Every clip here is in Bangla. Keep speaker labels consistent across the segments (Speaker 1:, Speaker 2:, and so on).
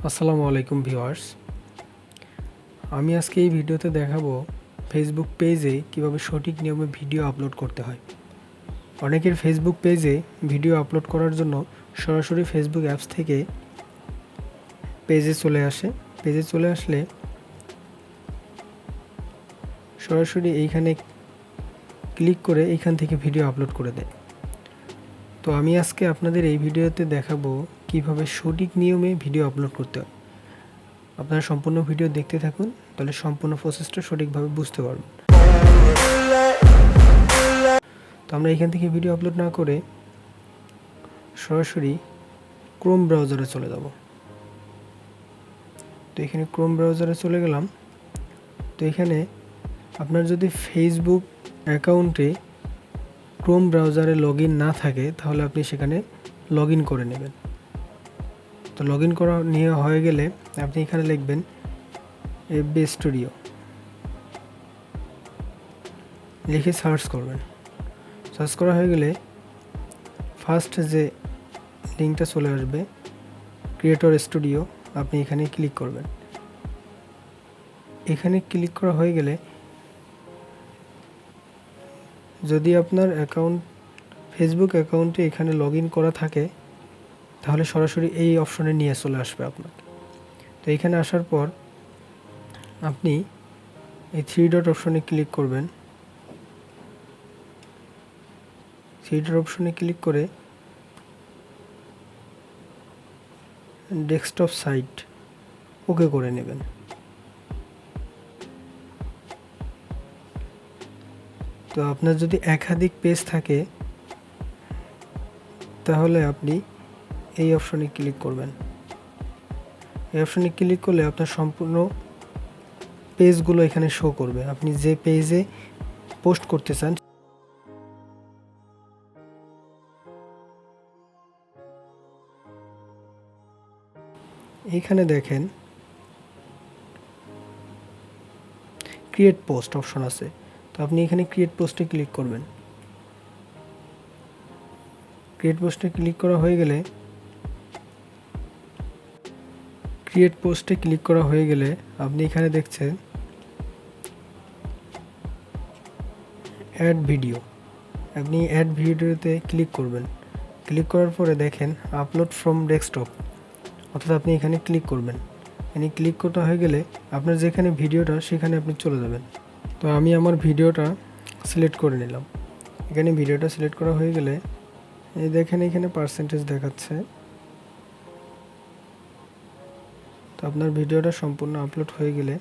Speaker 1: আসসালামু আলাইকুম ভিউয়ার্স। আমি আজকে এই ভিডিওতে দেখাবো ফেসবুক পেজে কিভাবে সঠিক নিয়মে ভিডিও আপলোড করতে হয়। অনেকের ফেসবুক পেজে ভিডিও আপলোড করার জন্য সরাসরি ফেসবুক অ্যাপস থেকে পেজে চলে আসে। পেজে চলে আসলে সরাসরি এইখানে ক্লিক করে এইখান থেকে ভিডিও আপলোড করে দেয়। তো আমি আজকে আপনাদের এই ভিডিওতে দেখাবো কিভাবে সঠিক নিয়মে ভিডিও আপলোড করতে হয়। আপনারা সম্পূর্ণ ভিডিও দেখতে থাকুন, তাহলে সম্পূর্ণ প্রসেসটা সঠিকভাবে বুঝতে পারবেন। তো আমরা এখান থেকে ভিডিও আপলোড না করে সরাসরি ক্রোম ব্রাউজারে চলে যাব। তো এখানে ক্রোম ব্রাউজারে চলে গেলাম। তো এখানে আপনার যদি ফেসবুক অ্যাকাউন্টে ক্রোম ব্রাউজারে লগ ইন না থাকে তাহলে আপনি সেখানে লগ ইন করে নেবেন। তো লগ ইন করা নিয়ে হয়ে গেলে আপনি এখানে লিখবেন এফবি স্টুডিও, লিখে সার্চ করবেন। সার্চ করা হয়ে গেলে ফার্স্ট যে লিঙ্কটা চলে আসবে ক্রিয়েটর স্টুডিও, আপনি এখানে ক্লিক করবেন। এখানে ক্লিক করা হয়ে গেলে যদি আপনার ফেসবুক অ্যাকাউন্টে এখানে লগ ইন করা থাকে তাহলে সরাসরি এই অপশনে নিয়ে চলে আসবে আপনাকে। তো এখানে আসার পর আপনি এই থ্রি ডট অপশনে ক্লিক করবেন। থ্রি ডট অপশনে ক্লিক করে ডেস্কটপ সাইট ওকে করে নেবেন। তো আপনার যদি একাধিক পেজ থাকে তাহলে আপনি এই অপশনে ক্লিক করবেন। এই অপশনে ক্লিক করলে আপনার সম্পূর্ণ পেজগুলো এখানে শো করবে। আপনি যে পেজে পোস্ট করতে চান এইখানে দেখেন ক্রিয়েট পোস্ট অপশন আছে। তো আপনি এখানে ক্রিয়েট পোস্টে ক্লিক করবেন। ক্রিয়েট পোস্টে ক্লিক করা হয়ে গেলে আপনি এখানে দেখছেন অ্যাড ভিডিও। আপনি অ্যাড ভিডিওতে ক্লিক করবেন। ক্লিক করার পরে দেখেন আপলোড ফ্রম ডেস্কটপ, অর্থাৎ আপনি এখানে ক্লিক করবেন। এখানে ক্লিক করা হয়ে গেলে আপনার যেখানে ভিডিওটা সেখানে আপনি চলে যাবেন। তো আমি আমার ভিডিওটা সিলেক্ট করে নিলাম। এখানে ভিডিওটা সিলেক্ট করা হয়ে গেলে এই দেখেন এখানে পার্সেন্টেজ দেখাচ্ছে। তো আপনার ভিডিওটা সম্পূর্ণ আপলোড হয়ে গেলে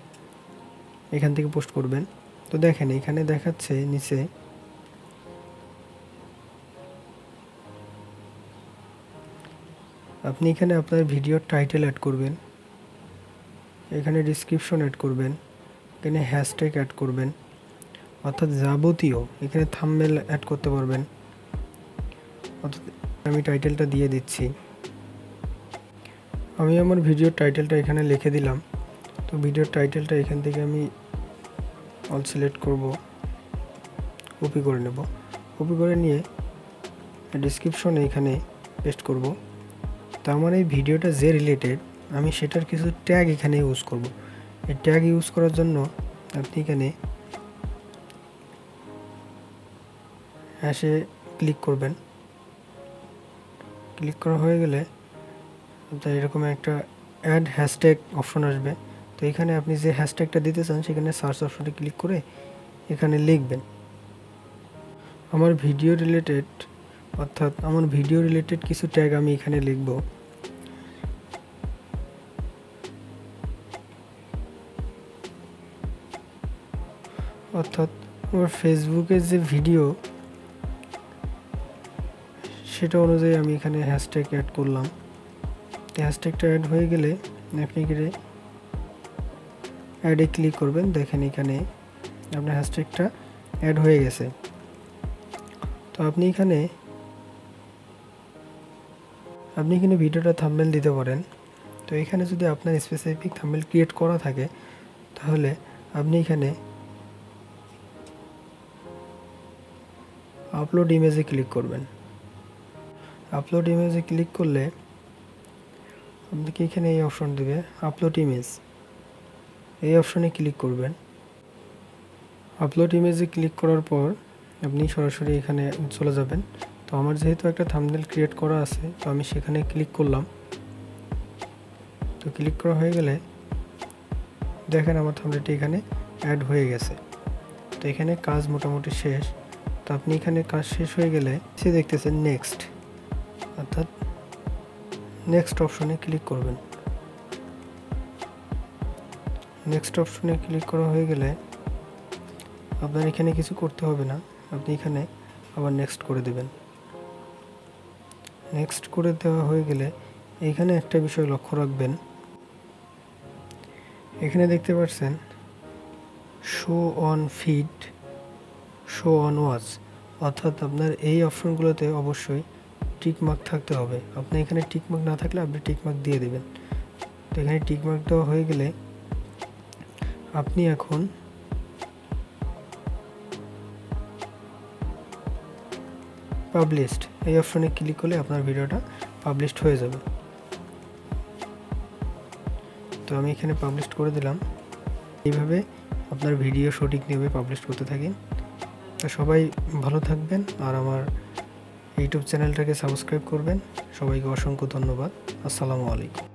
Speaker 1: এখান থেকে পোস্ট করবেন। তো দেখেন এখানে দেখাচ্ছে নিচে আপনি এখানে আপনার ভিডিওর টাইটেল অ্যাড করবেন, এখানে ডেসক্রিপশন অ্যাড করবেন, এখানে হ্যাশট্যাগ অ্যাড করবেন, অর্থাৎ যাবতীয় এখানে থাম্বনেল অ্যাড করতে পারবেন। অর্থাৎ আমি টাইটেলটা দিয়ে দিচ্ছি। আমি আমার ভিডিওর টাইটেলটা এখানে লিখে দিলাম। তো ভিডিওর টাইটেলটা এখান থেকে আমি অল সিলেক্ট করব, কপি করে নেব। কপি করে নিয়ে ডেসক্রিপশনে এখানে পেস্ট করব। তো আমার এই ভিডিওটা যে রিলেটেড আমি সেটার কিছু ট্যাগ এখানে ইউজ করব। এই ট্যাগ ইউজ করার জন্য আপনি এখানে হ্যাশে ক্লিক করবেন। ক্লিক করা হয়ে গেলে আপনার এরকম একটা অ্যাড হ্যাশট্যাগ অপশন আসবে। তো এখানে আপনি যে হ্যাশট্যাগটা দিতে চান সেখানে সার্চ অপশনে ক্লিক করে এখানে লিখবেন আমার ভিডিও রিলেটেড কিছু ট্যাগ আমি এখানে লিখব। অর্থাৎ আমার ফেসবুকের যে ভিডিও সেটা অনুযায়ী আমি এখানে হ্যাশট্যাগ অ্যাড করলাম। হ্যাশট্যাগটা অ্যাড হয়ে গেলে আপনি এখানে অ্যাডে ক্লিক করবেন। দেখেন এখানে আপনার হ্যাশট্যাগটা অ্যাড হয়ে গেছে। তো আপনি এখানে ভিডিওটা থাম্বনেল দিতে পারেন। তো এখানে যদি আপনার স্পেসিফিক থাম্বনেল ক্রিয়েট করা থাকে তাহলে আপনি এখানে আপলোড ইমেজে ক্লিক করবেন। আপলোড ইমেজে ক্লিক করলে আপনাকে এখানে এই অপশন দেবে আপলোড ইমেজ, এই অপশনে ক্লিক করবেন। আপলোড ইমেজে ক্লিক করার পর আপনি সরাসরি এখানে চলে যাবেন। তো আমার যেহেতু একটা থাম্বনেল ক্রিয়েট করা আছে, তো আমি সেখানে ক্লিক করলাম। তো ক্লিক করা হয়ে গেলে দেখেন আমার থাম্বনেলটি এখানে অ্যাড হয়ে গেছে। তো এখানে কাজ মোটামুটি শেষ। তো আপনি এখানে কাজ শেষ হয়ে গেলে সে দেখতেছেন নেক্সট, অর্থাৎ নেক্সট অপশনে ক্লিক করবেন। নেক্সট অপশনে ক্লিক করা হয়ে গেলে আপনার এখানে কিছু করতে হবে না, আপনি এখানে আবার নেক্সট করে দেবেন। নেক্সট করে দেওয়া হয়ে গেলে এইখানে একটা বিষয় লক্ষ্য রাখবেন, এখানে দেখতে পাচ্ছেন show on feed, show on watch, অর্থাৎ আপনার এই অপশনগুলোতে অবশ্যই টিকমার্ক থাকতে হবে। আপনি এখানে টিকমার্ক না থাকলে আপনি টিকমার্ক দিয়ে দেবেন। তো এখানে টিকমার্ক দেওয়া হয়ে গেলে আপনি এখন পাবলিশড এই অপশনে ক্লিক করলে আপনার ভিডিওটা পাবলিশড হয়ে যাবে। তো আমি এখানে পাবলিশড করে দিলাম। এইভাবে আপনার ভিডিও সঠিক নিয়মে পাবলিশ করতে থাকেন। তো সবাই ভালো থাকবেন আর আমার ইউটিউব চ্যানেলটাকে সাবস্ক্রাইব করবেন। সবাইকে অসংখ্য ধন্যবাদ। আসসালামু আলাইকুম।